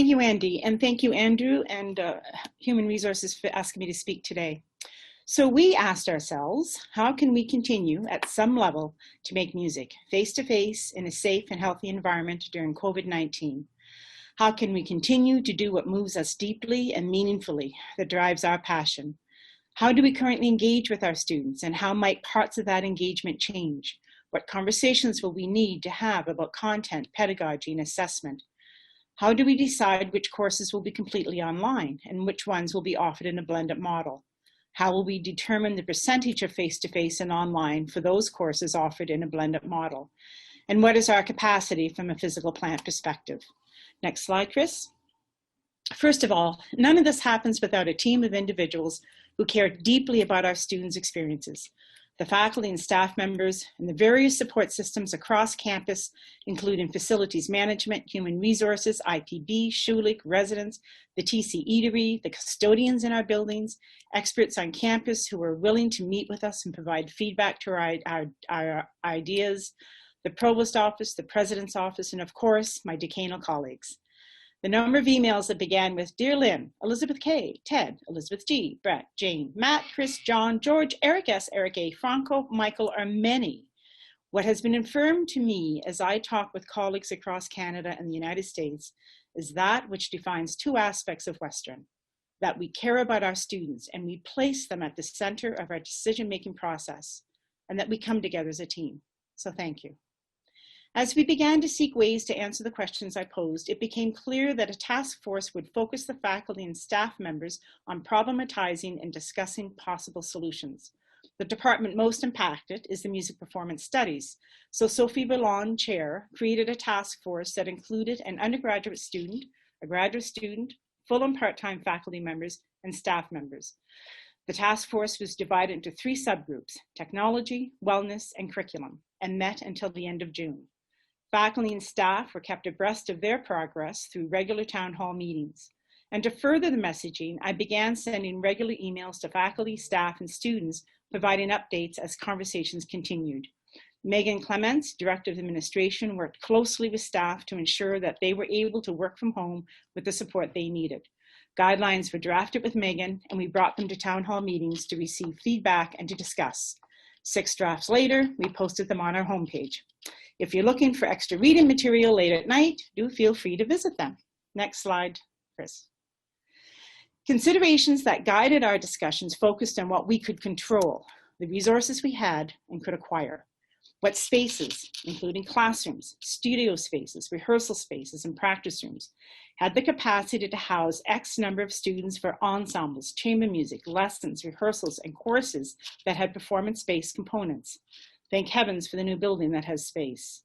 Thank you, Andy, and thank you, Andrew, and Human Resources for asking me to speak today. So we asked ourselves, how can we continue at some level to make music face-to-face in a safe and healthy environment during COVID-19? How can we continue to do what moves us deeply and meaningfully, that drives our passion? How do we currently engage with our students, and how might parts of that engagement change? What conversations will we need to have about content, pedagogy, and assessment? How do we decide which courses will be completely online and which ones will be offered in a blended model? How will we determine the percentage of face-to-face and online for those courses offered in a blended model? And what is our capacity from a physical plant perspective? Next slide, Chris. First of all, none of this happens without a team of individuals who care deeply about our students' experiences. The faculty and staff members and the various support systems across campus, including facilities management, human resources, IPB, Schulich, residents, the TC Eatery, the custodians in our buildings, experts on campus who are willing to meet with us and provide feedback to our ideas, the provost office, the president's office, and of course, my decanal colleagues. The number of emails that began with Dear Lynn, Elizabeth K, Ted, Elizabeth G, Brett, Jane, Matt, Chris, John, George, Eric S, Eric A, Franco, Michael are many. What has been affirmed to me as I talk with colleagues across Canada and the United States is that which defines two aspects of Western, that we care about our students and we place them at the center of our decision-making process, and that we come together as a team. So thank you. As we began to seek ways to answer the questions I posed, it became clear that a task force would focus the faculty and staff members on problematizing and discussing possible solutions. The department most impacted is the Music Performance Studies. So Sophie Bellon, chair, created a task force that included an undergraduate student, a graduate student, full and part-time faculty members, and staff members. The task force was divided into 3 subgroups, technology, wellness, and curriculum, and met until the end of June. Faculty and staff were kept abreast of their progress through regular town hall meetings. And to further the messaging, I began sending regular emails to faculty, staff, and students, providing updates as conversations continued. Megan Clements, Director of Administration, worked closely with staff to ensure that they were able to work from home with the support they needed. Guidelines were drafted with Megan, and we brought them to town hall meetings to receive feedback and to discuss. 6 drafts later, we posted them on our homepage. If you're looking for extra reading material late at night, do feel free to visit them. Next slide, Chris. Considerations that guided our discussions focused on what we could control, the resources we had and could acquire. What spaces, including classrooms, studio spaces, rehearsal spaces, and practice rooms, had the capacity to house X number of students for ensembles, chamber music, lessons, rehearsals, and courses that had performance-based components. Thank heavens for the new building that has space.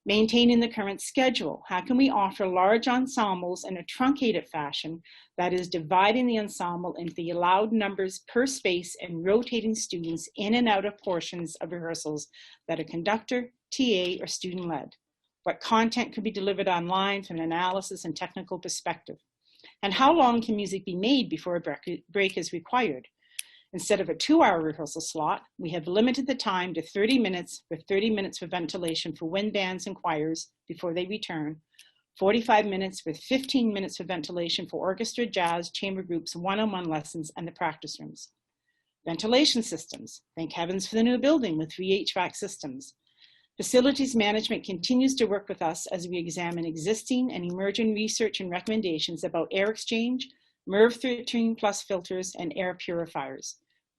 Maintaining the current schedule. How can we offer large ensembles in a truncated fashion that is dividing the ensemble into the allowed numbers per space and rotating students in and out of portions of rehearsals that are conductor, TA, or student-led? What content could be delivered online from an analysis and technical perspective? And how long can music be made before a break is required? Instead of a 2-hour rehearsal slot, we have limited the time to 30 minutes with 30 minutes for ventilation for wind bands and choirs before they return, 45 minutes with 15 minutes for ventilation for orchestra, jazz, chamber groups, one-on-one lessons, and the practice rooms. Ventilation systems. Thank heavens for the new building with 3 HVAC systems. Facilities management continues to work with us as we examine existing and emerging research and recommendations about air exchange, MERV 13 plus filters, and air purifiers.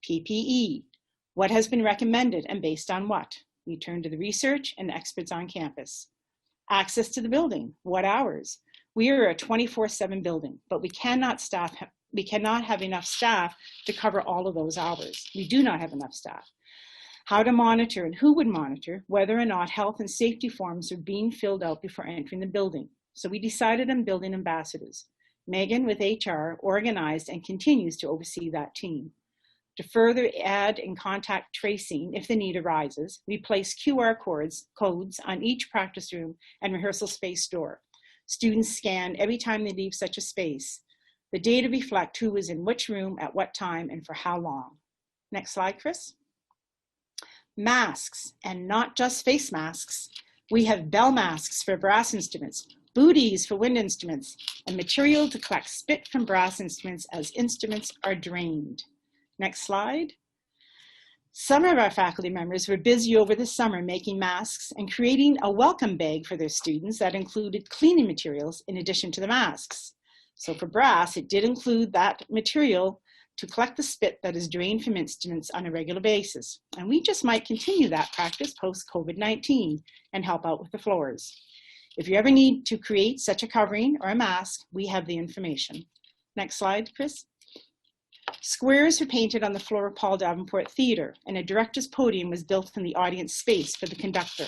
PPE, what has been recommended and based on what? We turn to the research and experts on campus. Access to the building, what hours? We are a 24/7 building, but we cannot have enough staff to cover all of those hours. We do not have enough staff. How to monitor and who would monitor whether or not health and safety forms are being filled out before entering the building. So we decided on building ambassadors. Megan with HR organized and continues to oversee that team. To further add in contact tracing if the need arises, we place QR codes on each practice room and rehearsal space door. Students scan every time they leave such a space. The data reflect who was in which room at what time and for how long. Next slide, Chris. Masks, and not just face masks. We have bell masks for brass instruments, booties for wind instruments, and material to collect spit from brass instruments as instruments are drained. Next slide. Some of our faculty members were busy over the summer making masks and creating a welcome bag for their students that included cleaning materials in addition to the masks. So for brass, it did include that material to collect the spit that is drained from instruments on a regular basis. And we just might continue that practice post-COVID-19 and help out with the floors. If you ever need to create such a covering or a mask, we have the information. Next slide, Chris. Squares were painted on the floor of Paul Davenport Theatre, and a director's podium was built in the audience space for the conductor.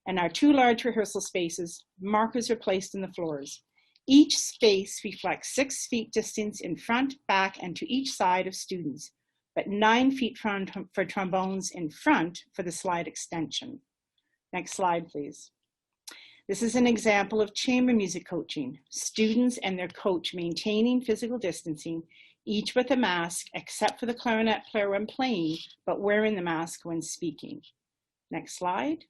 And our 2 large rehearsal spaces, markers were placed in the floors. Each space reflects 6 feet distance in front, back, and to each side of students, but 9 feet for trombones in front for the slide extension. Next slide, please. This is an example of chamber music coaching, students and their coach maintaining physical distancing, each with a mask except for the clarinet player when playing, but wearing the mask when speaking. Next slide.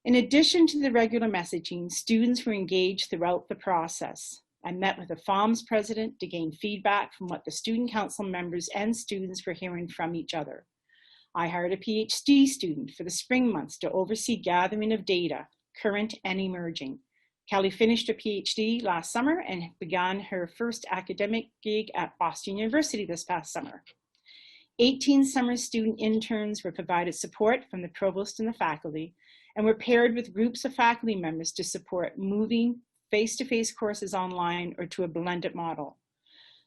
In addition to the regular messaging, students were engaged throughout the process. I met with the FOMS president to gain feedback from what the student council members and students were hearing from each other. I hired a PhD student for the spring months to oversee gathering of data, current and emerging. Kelly finished her PhD last summer and began her first academic gig at Boston University this past summer. 18 summer student interns were provided support from the provost and the faculty, and were paired with groups of faculty members to support moving face-to-face courses online or to a blended model.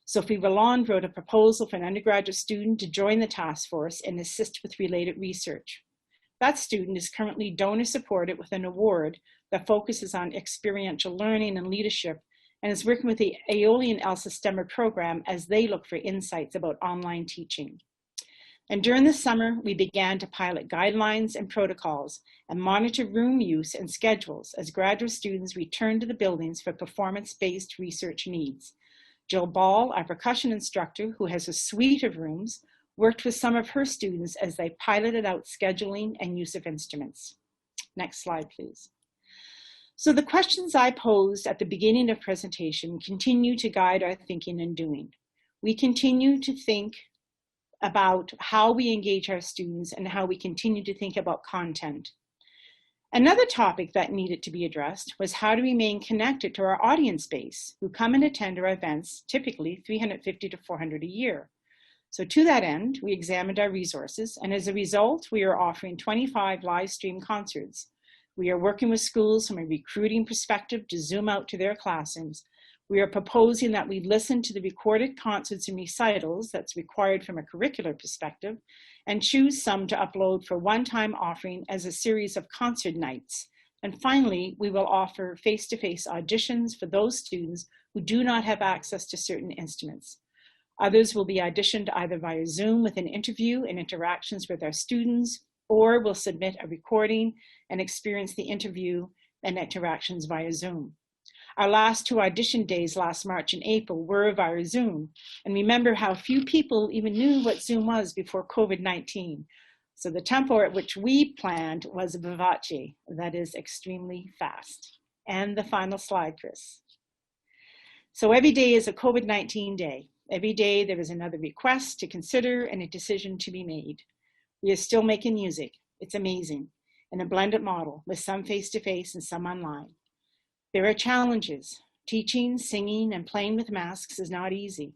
Sophie Valland wrote a proposal for an undergraduate student to join the task force and assist with related research. That student is currently donor supported with an award that focuses on experiential learning and leadership, and is working with the Aeolian ELSA STEMmer program as they look for insights about online teaching. And during the summer, we began to pilot guidelines and protocols and monitor room use and schedules as graduate students return to the buildings for performance-based research needs. Jill Ball, our percussion instructor, who has a suite of rooms, worked with some of her students as they piloted out scheduling and use of instruments. Next slide, please. So the questions I posed at the beginning of presentation continue to guide our thinking and doing. We continue to think about how we engage our students and how we continue to think about content. Another topic that needed to be addressed was how to remain connected to our audience base who come and attend our events, typically 350 to 400 a year. So to that end, we examined our resources, and as a result, we are offering 25 live stream concerts. We are working with schools from a recruiting perspective to Zoom out to their classrooms. We are proposing that we listen to the recorded concerts and recitals that's required from a curricular perspective and choose some to upload for one-time offering as a series of concert nights. And finally, we will offer face-to-face auditions for those students who do not have access to certain instruments. Others will be auditioned either via Zoom with an interview and interactions with our students, or will submit a recording and experience the interview and interactions via Zoom. Our last 2 audition days last March and April were via Zoom. And remember how few people even knew what Zoom was before COVID-19. So the tempo at which we planned was vivace, that is extremely fast. And the final slide, Chris. So every day is a COVID-19 day. Every day there is another request to consider and a decision to be made. We are still making music. It's amazing. In a blended model with some face-to-face and some online. There are challenges. Teaching, singing, and playing with masks is not easy.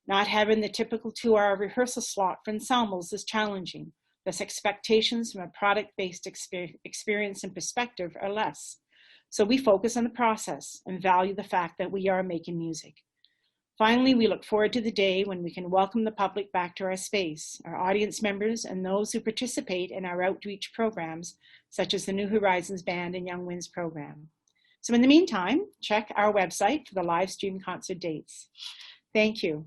Not having the typical 2-hour rehearsal slot for ensembles is challenging. Thus, expectations from a product-based experience and perspective are less. So we focus on the process and value the fact that we are making music. Finally, we look forward to the day when we can welcome the public back to our space, our audience members and those who participate in our outreach programs, such as the New Horizons Band and Young Winds program. So in the meantime, check our website for the live stream concert dates. Thank you.